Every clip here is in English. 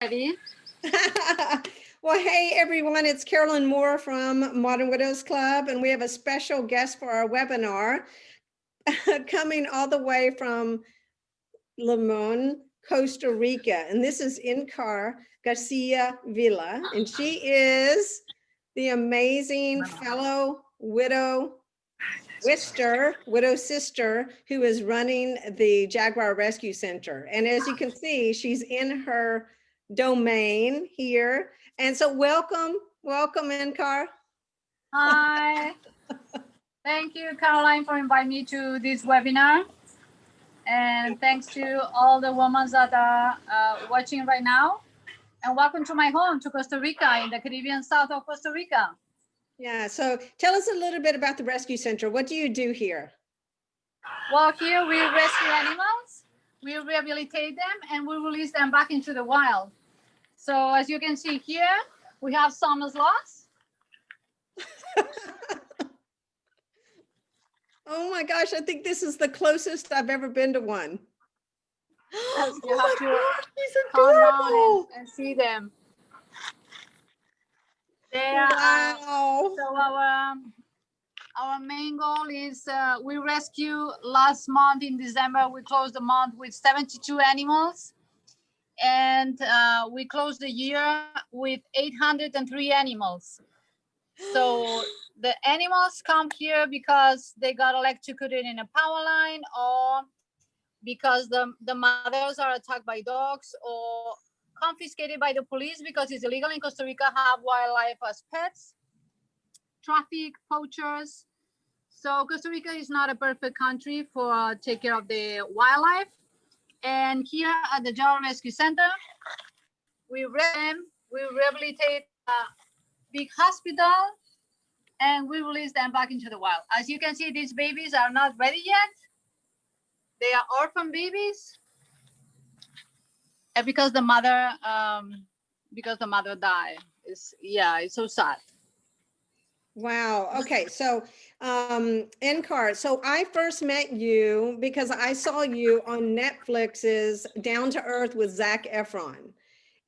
Ready? Well, hey everyone, it's Carolyn Moore from Modern Widows Club, and we have a special guest for our webinar coming all the way from Limon, Costa Rica. And this is Encar Garcia Vila, and she is the amazing fellow widow sister who is running the Jaguar Rescue Center. And as you can see, she's in her domain here. And so welcome, Encar. Hi. Thank you, Caroline, for inviting me to this webinar. And thanks to all the women that are watching right now. And welcome to my home, to Costa Rica, in the Caribbean south of Costa Rica. Yeah, so tell us a little bit about the Rescue Center. What do you do here? Well, here we rescue animals, we rehabilitate them, and we release them back into the wild. So as you can see here, we have some sloths. Oh my gosh, I think this is the closest I've ever been to one. Yes, you have to come down and see them. Wow. So our main goal is we rescue last month in December. We closed the month with 72 animals, and we closed the year with 803 animals. So the animals come here because they got electrocuted in a power line, or because the mothers are attacked by dogs, or confiscated by the police because it's illegal in Costa Rica have wildlife as pets, traffic, poachers. So Costa Rica is not a perfect country for take care of the wildlife. And here at the Jaguar Rescue Center, we rehabilitate a big hospital, and we release them back into the wild. As you can see, these babies are not ready yet. They are orphan babies. And because the mother died. It's so sad. Wow. Okay. So, Encar, so I first met you because I saw you on Netflix's Down to Earth with Zac Efron.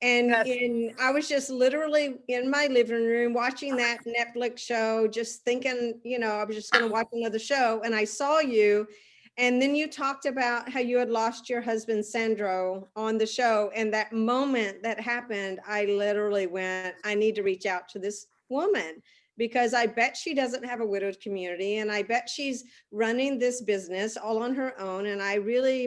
And Yes. I was just literally in my living room watching that Netflix show, just thinking, I was just going to watch another show. And I saw you. And then you talked about how you had lost your husband, Sandro, on the show. And that moment that happened, I literally went, I need to reach out to this woman, because I bet she doesn't have a widowed community. And I bet she's running this business all on her own. And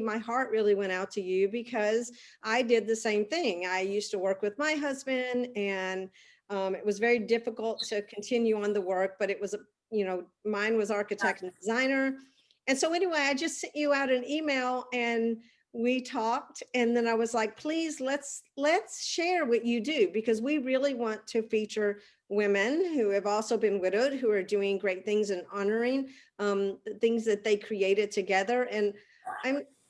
my heart really went out to you, because I did the same thing. I used to work with my husband, and it was very difficult to continue on the work, but it was, mine was architect and designer. And so anyway, I just sent you out an email and we talked, and then I was like, please, let's share what you do, because we really want to feature women who have also been widowed, who are doing great things and honoring the things that they created together. And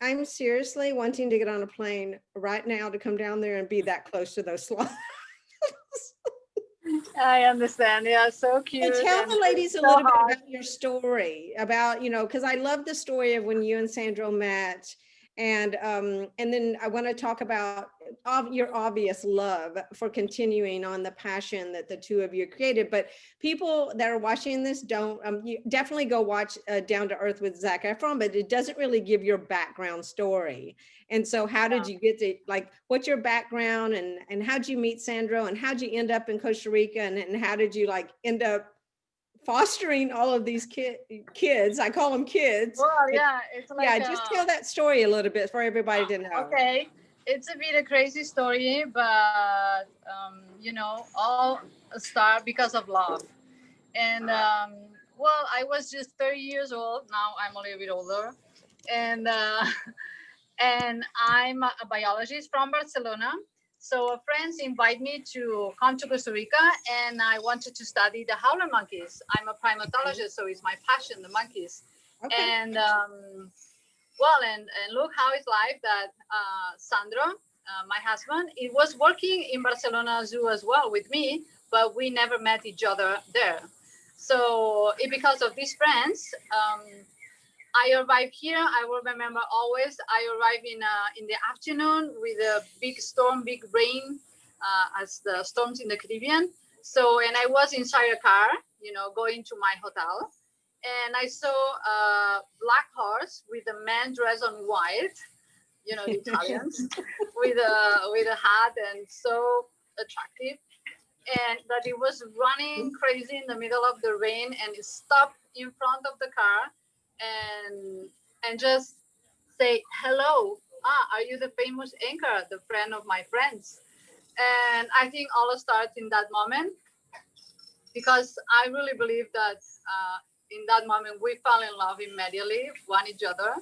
I'm seriously wanting to get on a plane right now to come down there and be that close to those sloths. I understand. Yeah, so cute. And tell the ladies a little bit about your story, about, because I love the story of when you and Sandro met. And then I want to talk about your obvious love for continuing on the passion that the two of you created. But people that are watching this don't, you definitely go watch Down to Earth with Zac Efron, but it doesn't really give your background story. And so how did you get to, what's your background, and how'd you meet Sandro, and how'd you end up in Costa Rica, and how did you end up fostering all of these kids? I call them kids. Well, yeah, it's like just tell that story a little bit for everybody to know. Okay, it's a bit a crazy story, but all start because of love. And well, I was just 30 years old. Now I'm a little bit older, and and I'm a biologist from Barcelona. So friends invite me to come to Costa Rica, and I wanted to study the howler monkeys. I'm a primatologist, so it's my passion, the monkeys. Okay. And well, and look how it's like that Sandro, my husband, it was working in Barcelona Zoo as well with me, but we never met each other there. So because of these friends, I arrived here. I will remember always. I arrived in the afternoon with a big storm, big rain, as the storms in the Caribbean. So, and I was inside a car, going to my hotel, and I saw a black horse with a man dressed on white, the Italians, with a hat, and so attractive, and that it was running crazy in the middle of the rain, and it stopped in front of the car, and just say hello. Are you the famous Encar, the friend of my friends? And I think all starts in that moment, because I really believe that in that moment we fell in love immediately one each other,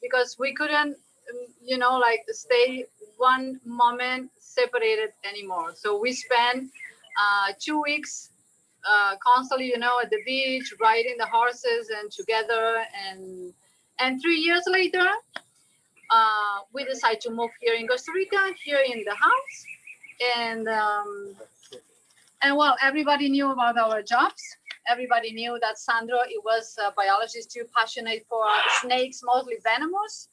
because we couldn't like stay one moment separated anymore. So we spent 2 weeks constantly, at the beach, riding the horses and together. And 3 years later, we decided to move here in Costa Rica, here in the house. And well, everybody knew about our jobs. Everybody knew that Sandro, it was a biologist too, passionate for snakes, mostly venomous.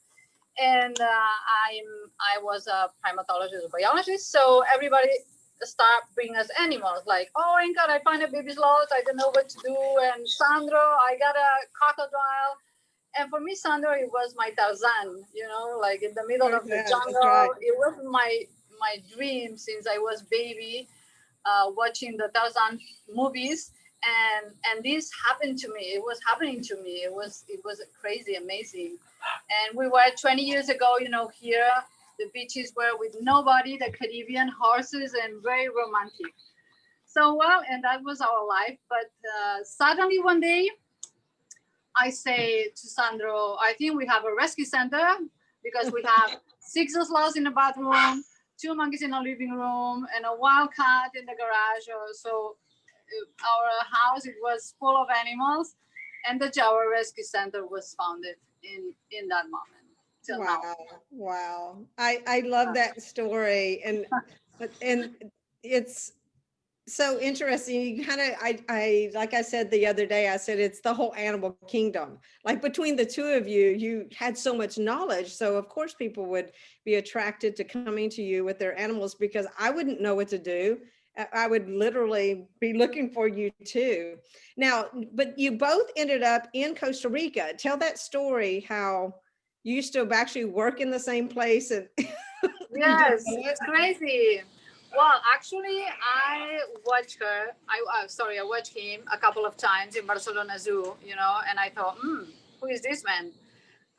And I was a primatologist, biologist. So everybody start bringing us animals, like, oh, Encar, I find a baby sloth, I don't know what to do. And Sandro, I got a crocodile. And for me, Sandro, it was my Tarzan, like in the middle of the jungle. Right. It was my dream since I was baby, watching the Tarzan movies. And this happened to me. It was happening to me. It was crazy, amazing. And we were 20 years ago, here. The beaches were with nobody, the Caribbean, horses, and very romantic. So, well, and that was our life. But suddenly one day, I say to Sandro, I think we have a rescue center, because we have 6 sloths in the bathroom, 2 monkeys in the living room, and a wild cat in the garage. So our house, it was full of animals, and the Jaguar Rescue Center was founded in that moment. Wow. I love that story. And it's so interesting. You kind of, I, like I said the other day, I said, it's the whole animal kingdom. Like between the two of you, you had so much knowledge. So of course people would be attracted to coming to you with their animals, because I wouldn't know what to do. I would literally be looking for you too. Now, but you both ended up in Costa Rica. Tell that story, how you used to actually work in the same place. And yes, it's crazy. Well, actually, I watched her. I watched him a couple of times in Barcelona Zoo, and I thought, who is this man?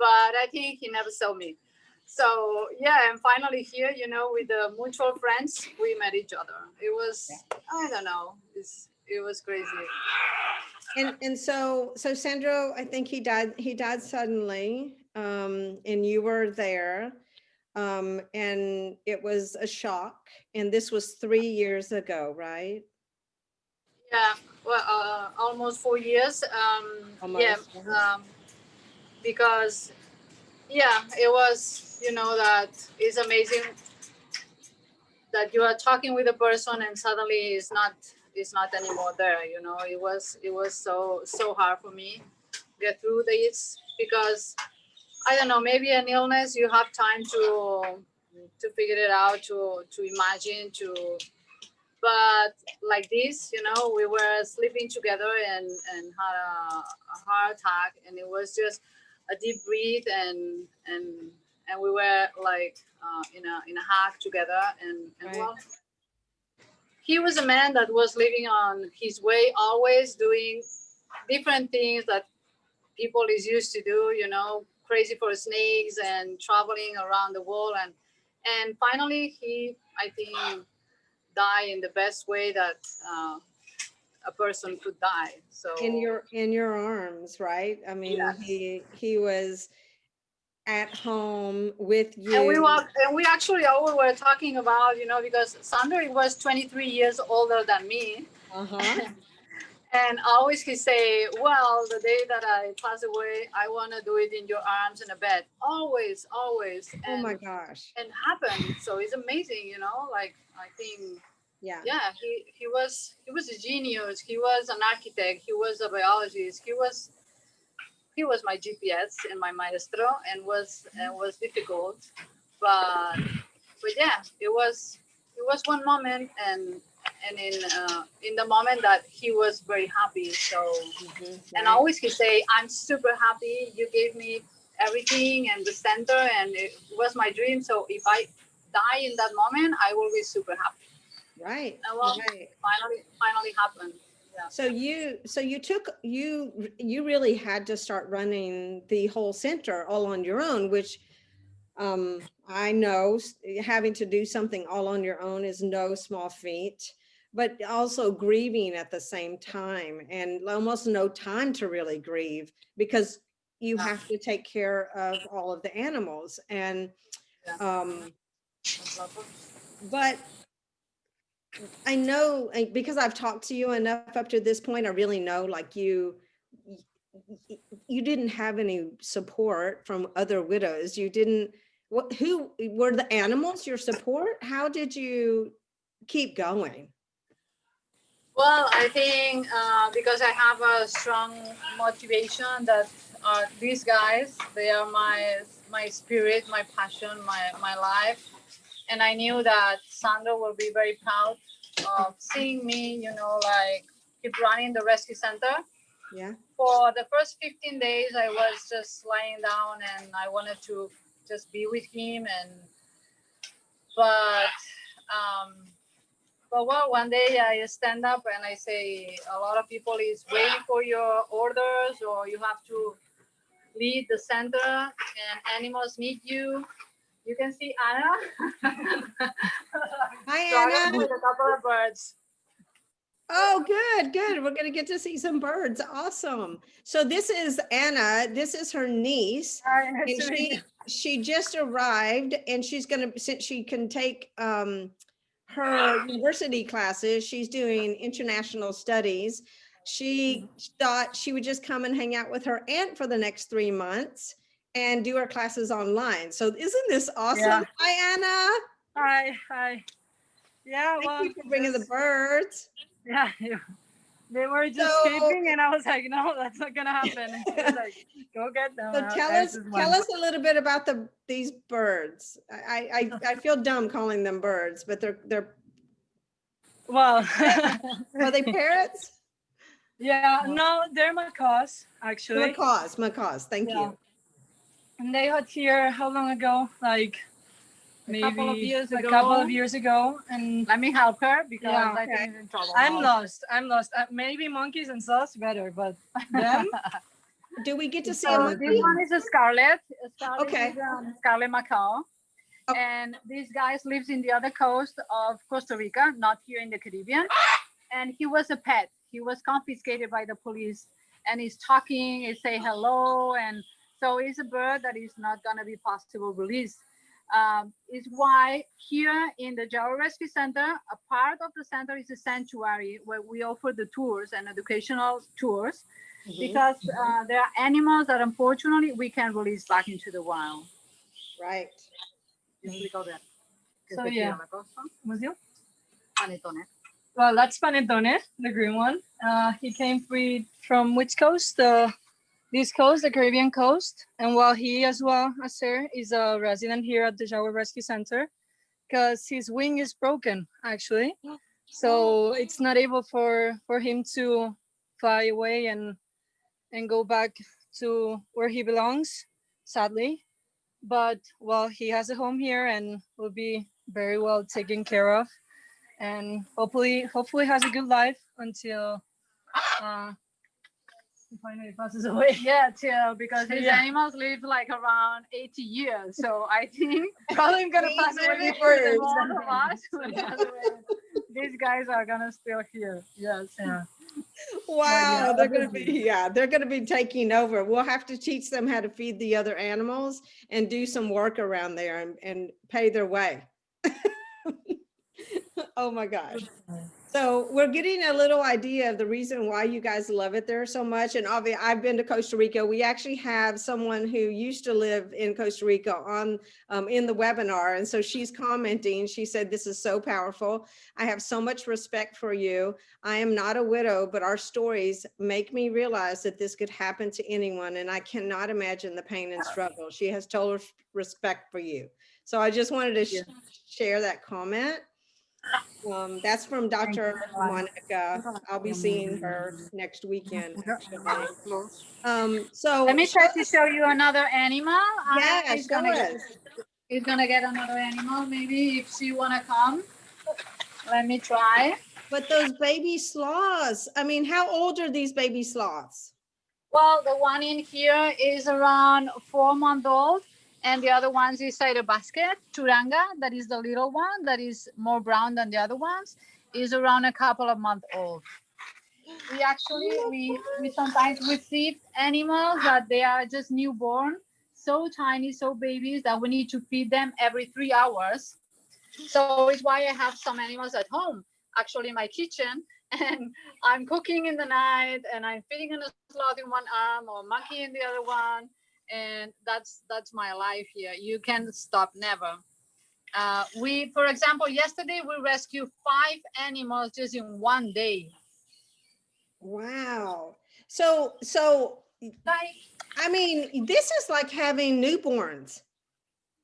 But I think he never saw me. So yeah, and finally here, with the mutual friends, we met each other. It was, I don't know, it was crazy. And so Sandro, I think he died suddenly, and you were there, and it was a shock, and this was 3 years ago, right? Yeah, well, almost 4 years. Yeah, because it was, that is amazing that you are talking with a person and suddenly it's not anymore there. It was so hard for me get through this, because I don't know, maybe an illness, you have time to figure it out, to imagine, but like this, we were sleeping together and had a heart attack, and it was just a deep breath, and we were like in a hug together, and Right. well, he was a man that was living on his way, always doing different things that people is used to do, crazy for snakes and traveling around the world, and finally he, I think, die in the best way that a person could die. So In your arms, right? I mean, yes. he was at home with And we you. walk, and we actually always were talking about, because Sandra was 23 years older than me. Uh-huh. And always he say, well, the day that I pass away, I want to do it in your arms in a bed. Always. Oh my gosh. And happen. So it's amazing, like, I think, yeah, he was a genius. He was an architect. He was a biologist. He was he was my GPS and my maestro, and was difficult, but yeah, it was one moment, and in the moment that he was very happy. So and always he say, I'm super happy. You gave me everything and the center, and it was my dream. So if I die in that moment, I will be super happy. Right. And well, Right. finally happened. Yeah. So you really had to start running the whole center all on your own, which I know having to do something all on your own is no small feat, but also grieving at the same time, and almost no time to really grieve because you have to take care of all of the animals. And but I know, because I've talked to you enough up to this point, I really know, like, you didn't have any support from other widows. You didn't, who were the animals your support? How did you keep going? Well, I think because I have a strong motivation that these guys, they are my spirit, my passion, my life. And I knew that Sandra will be very proud of seeing me, like keep running the rescue center. Yeah. For the first 15 days, I was just lying down and I wanted to just be with him. But well, one day I stand up and I say, a lot of people is waiting for your orders, or you have to lead the center, and animals need you. You can see Anna. Hi, Anna. With a couple of birds. Oh, good, good. We're going to get to see some birds. Awesome. So this is Anna. This is her niece. Hi, And she just arrived, and she's going to, since she can take her university classes, she's doing international studies. She thought she would just come and hang out with her aunt for the next 3 months and do her classes online. So isn't this awesome? Yeah. Hi, Anna. Hi. Yeah, Thank you for bringing the birds. Yeah, they were just sleeping, and I was like, no, that's not gonna happen. And she was like, go get them. So tell us a little bit about these birds. I feel dumb calling them birds, but they're well, are they parrots? Yeah, no, they're macaws actually. Macaws. Thank you. And they got here how long ago? Like maybe a couple of years ago. And let me help her because Yeah. I think she's in trouble. I'm lost. Maybe monkeys and sloths better, but them. Do we get to see So a monkey? this one is a scarlet. Okay. Is scarlet macaw. Okay. And this guy lives in the other coast of Costa Rica, not here in the Caribbean. And he was a pet. He was confiscated by the police, and he's talking, he say hello. And so it's a bird that is not going to be possible release. Is why here in the Jaguar Rescue Center, a part of the center is a sanctuary where we offer the tours and educational tours, because there are animals that unfortunately we can release back into the wild. Right. So yeah. Well, that's Panetone, the green one. He came from which coast? This coast, the Caribbean coast. And while he as well as her is a resident here at the Jaguar Rescue Center, because his wing is broken actually. So it's not able for him to fly away and go back to where he belongs, sadly. But well, he has a home here and will be very well taken care of. And hopefully has a good life until he finally passes away. Yeah, because his animals live like around 80 years. So I think probably gonna pass away before the most of us. These guys are gonna still here. Yes. Yeah. Wow, they're gonna be taking over. We'll have to teach them how to feed the other animals and do some work around there and pay their way. Oh my gosh. So we're getting a little idea of the reason why you guys love it there so much. And obviously, I've been to Costa Rica. We actually have someone who used to live in Costa Rica on in the webinar. And so she's commenting. She said, this is so powerful. I have so much respect for you. I am not a widow, but our stories make me realize that this could happen to anyone. And I cannot imagine the pain and struggle. She has total respect for you. So I just wanted to share that comment. That's from Dr. Monica. I'll be seeing her next weekend, actually. So let me try to show you another animal. yeah, He's gonna get another animal. Maybe if she wanna come, let me try. But those baby sloths, I mean, how old are these baby sloths? Well, the one in here is around 4 months old, and the other ones inside a basket. Turanga, that is the little one that is more brown than the other ones, is around a couple of months old. We actually, we sometimes receive animals that they are just newborn, so tiny, so babies that we need to feed them every 3 hours. So it's why I have some animals at home, actually in my kitchen, and I'm cooking in the night and I'm feeding a sloth in one arm or monkey in the other one. And that's my life here. You can't stop, never. For example, yesterday we rescued 5 animals just in one day. Wow. So I mean, this is like having newborns.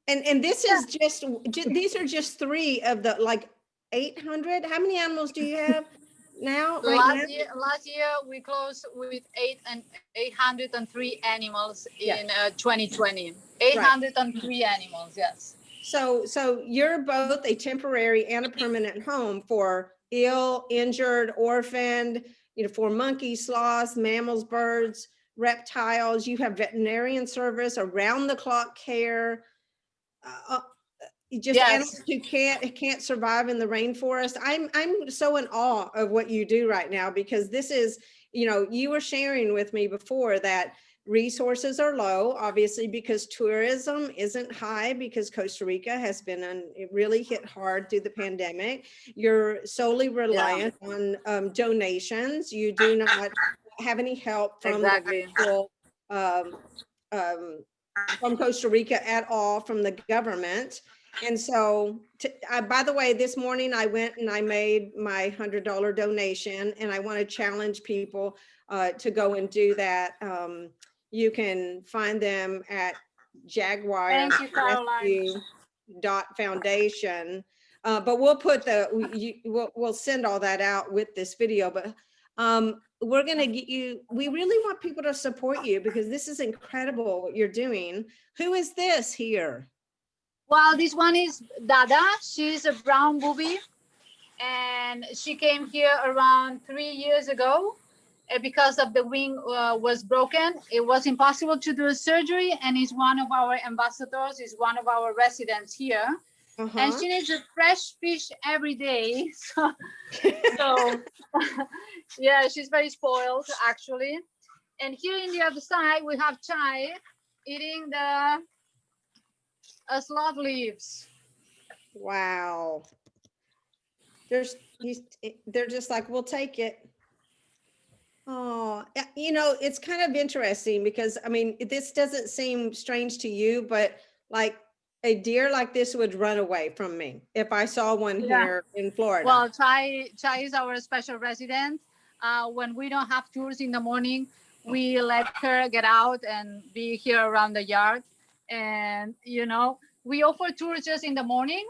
And this is just, these are just 3 of the like 800. How many animals do you have now? Last year we closed with 803 animals in 2020. 803 animals, yes. So you're both a temporary and a permanent home for ill, injured, orphaned, for monkeys, sloths, mammals, birds, reptiles. You have veterinarian service, around the clock care. Animals who can't survive in the rainforest. I'm so in awe of what you do right now, because this is, you were sharing with me before that resources are low, obviously, because tourism isn't high, because Costa Rica has been really hit hard through the pandemic. You're solely reliant on donations. You do not have any help from the actual, from Costa Rica at all, from the government. And so, by the way, this morning I went and I made my $100 donation, and I want to challenge people to go and do that. You can find them at Jaguar Rescue Foundation. But we'll put we'll send all that out with this video. But we're going to get you, we really want people to support you, because this is incredible what you're doing. Who is this here? Well, this one is Dada. She's a brown booby, and she came here around 3 years ago because of the wing was broken. It was impossible to do a surgery, and is one of our ambassadors, is one of our residents here. And she needs a fresh fish every day. So yeah, she's very spoiled, actually. And here in the other side, we have Chai eating the sloth leaves. Wow. They're just like, we'll take it. Oh, it's kind of interesting, because I mean, this doesn't seem strange to you, but like a deer like this would run away from me if I saw one here in Florida. Well, Chai is our special resident. When we don't have tours in the morning, we let her get out and be here around the yard. And, we offer tours just in the morning.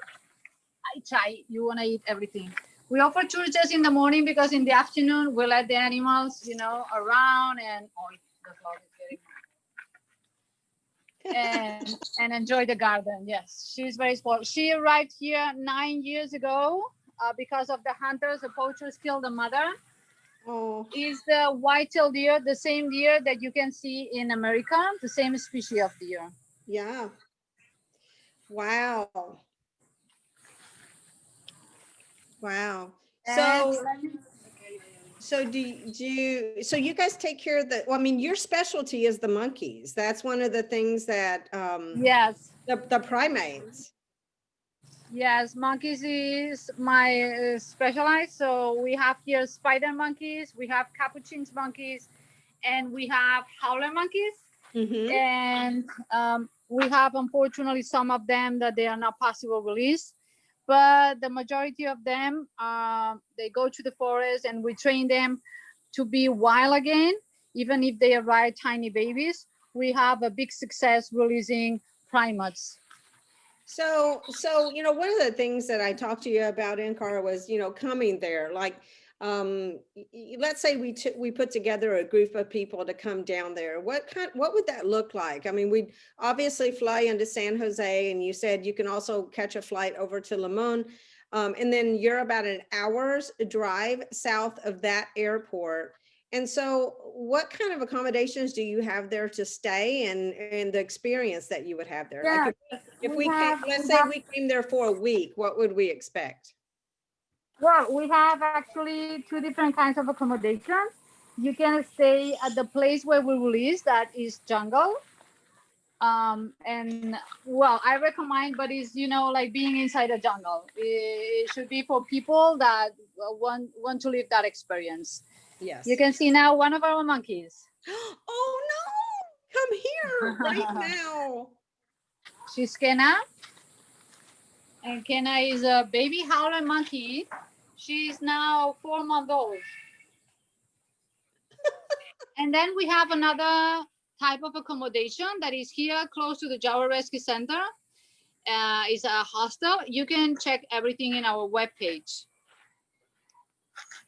Chai, you want to eat everything. We offer tours just in the morning, because in the afternoon, we let the animals, around and the flower is getting and enjoy the garden. Yes, she's very spoiled. She arrived here 9 years ago because of the hunters. The poachers killed the mother. Oh, Is the white-tailed deer, the same deer that you can see in America, the same species of deer. yeah. Wow. Wow. So you guys take care of I mean, your specialty is the monkeys. That's one of the things that, yes, the primates. Yes, monkeys is my specialized. So we have here spider monkeys, we have capuchin monkeys, and we have howler monkeys. Mm-hmm. And we have unfortunately some of them that they are not possible release, but the majority of them they go to the forest and we train them to be wild again. Even if they arrive tiny babies, we have a big success releasing primates. So, one of the things that I talked to you about, Encar, was, coming there. Like, let's say we put together a group of people to come down there. What would that look like? I mean, we'd obviously fly into San Jose, and you said you can also catch a flight over to Limon. And then you're about an hour's drive south of that airport. And so what kind of accommodations do you have there to stay, and the experience that you would have there? Yeah, Like if we came, let's say we came there for a week, what would we expect? well, we have actually two different kinds of accommodation. You can stay at the place where we release, that is jungle. And well, I recommend, but it's, like being inside a jungle. It should be for people that want to live that experience. Yes. You can see now one of our monkeys. Oh no, come here right now. She's Kenna. And Kenna is a baby howler monkey. She's now 4 months old. And then we have another type of accommodation that is here close to the Jaguar Rescue Center. Is a hostel. You can check everything in our webpage.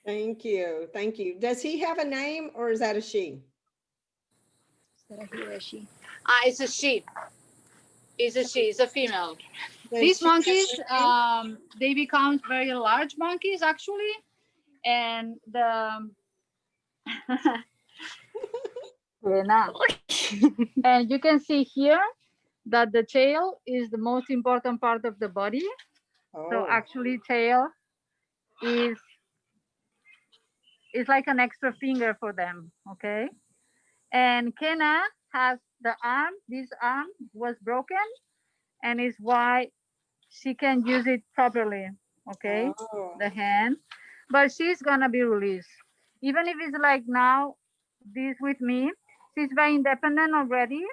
Thank you. Thank you. Does he have a name, or is that a she? Is that a he or a she? It's a she. It's a she. It's a female. Does These she have monkeys, a name? they become very large monkeys actually, and the and you can see here that the tail is the most important part of the body. So Oh, actually, tail is like an extra finger for them. Okay, and Kenna has the arm. This arm was broken, and is why she can use it properly. Okay, oh, the hand, but she's gonna be released. Even if it's like now, this with me, she's very independent already,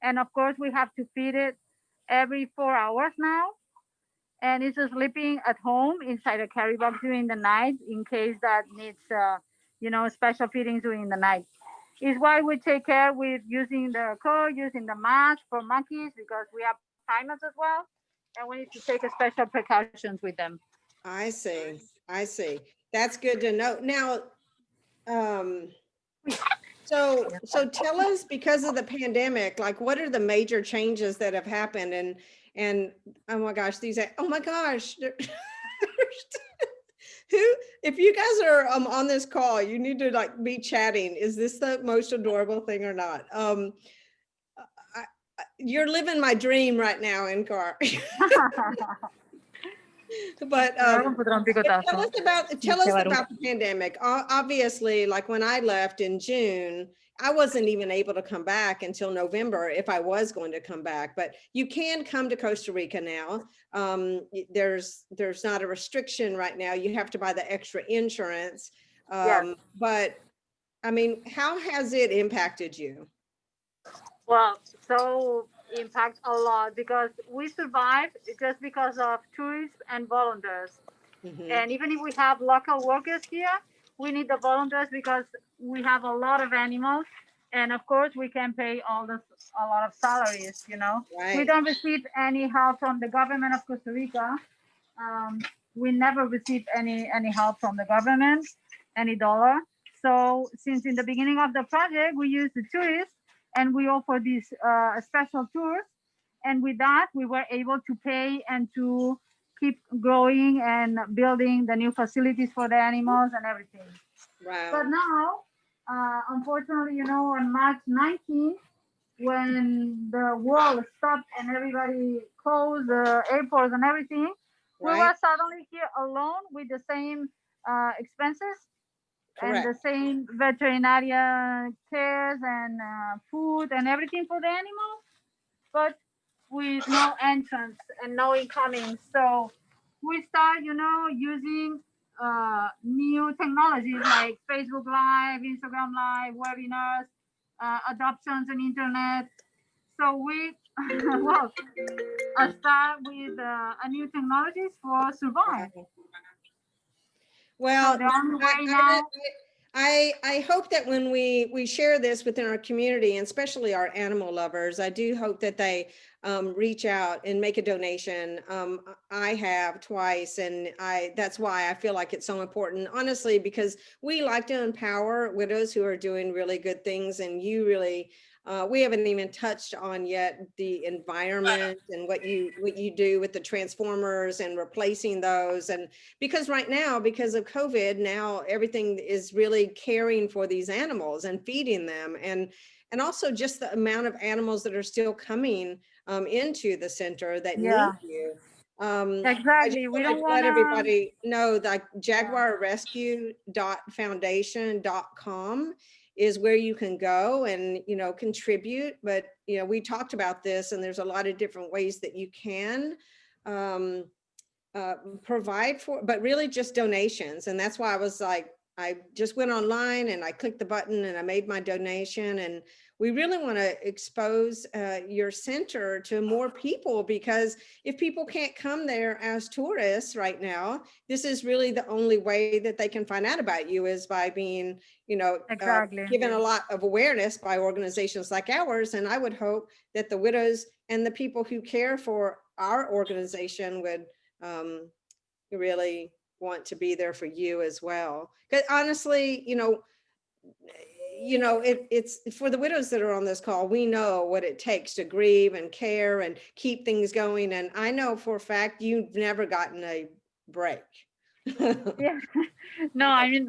and of course we have to feed it every 4 hours now, and it's sleeping at home inside a carry box during the night in case that needs, special feedings during the night. Is why we take care with using the cord, using the mask for monkeys, because we have primates as well, and we need to take a special precautions with them. I see. I see. That's good to know. Now, um, so tell us, because of the pandemic, like what are the major changes that have happened? And oh my gosh, oh my gosh. Who, if you guys are on this call, you need to like be chatting. Is this the most adorable thing or not? You're living my dream right now, Encar. But tell us about the pandemic. Obviously, like when I left in June, I wasn't even able to come back until November if I was going to come back. But you can come to Costa Rica now. There's not a restriction right now. You have to buy the extra insurance. Yes. But I mean, how has it impacted you? Well, so impact a lot because we survive just because of tourists and volunteers. Mhm. And even if we have local workers here, we need the volunteers because we have a lot of animals. And of course, we can pay a lot of salaries. We Right. don't receive any help from the government of Costa Rica. We never received any help from the government, any dollar. So since in the beginning of the project, we use the tourists and we offer these special tours. And with that, we were able to pay and to keep growing and building the new facilities for the animals and everything. Wow. But now, unfortunately, on March 19th, when the world stopped and everybody closed the airports and everything, we Right. were suddenly here alone with the same expenses and the Correct. same veterinary cares and food and everything for the animals. But with no entrance and no incoming. So we start, using new technologies like Facebook Live, Instagram Live, webinars, adoptions on internet. So we well start with a new technologies for survive. Well, So the only way now. I hope that when we share this within our community, and especially our animal lovers, I do hope that they reach out and make a donation. I have twice, and that's why I feel like it's so important, honestly, because we like to empower widows who are doing really good things, and you really, we haven't even touched on yet the environment and what you do with the transformers and replacing those. And because right now, because of COVID, now everything is really caring for these animals and feeding them, and also just the amount of animals that are still coming into the center that need you. Exactly. We don't want let to everybody know that Jaguar Rescue Foundation.com is where you can go and, contribute. But, we talked about this, and there's a lot of different ways that you can provide for, but really just donations. And that's why I was like, I just went online and I clicked the button and I made my donation. And we really want to expose your center to more people, because if people can't come there as tourists right now, this is really the only way that they can find out about you, is by being, exactly given a lot of awareness by organizations like ours. And I would hope that the widows and the people who care for our organization would really want to be there for you as well. Because honestly, it's for the widows that are on this call, we know what it takes to grieve and care and keep things going. And I know for a fact you've never gotten a break. yeah. No, I mean,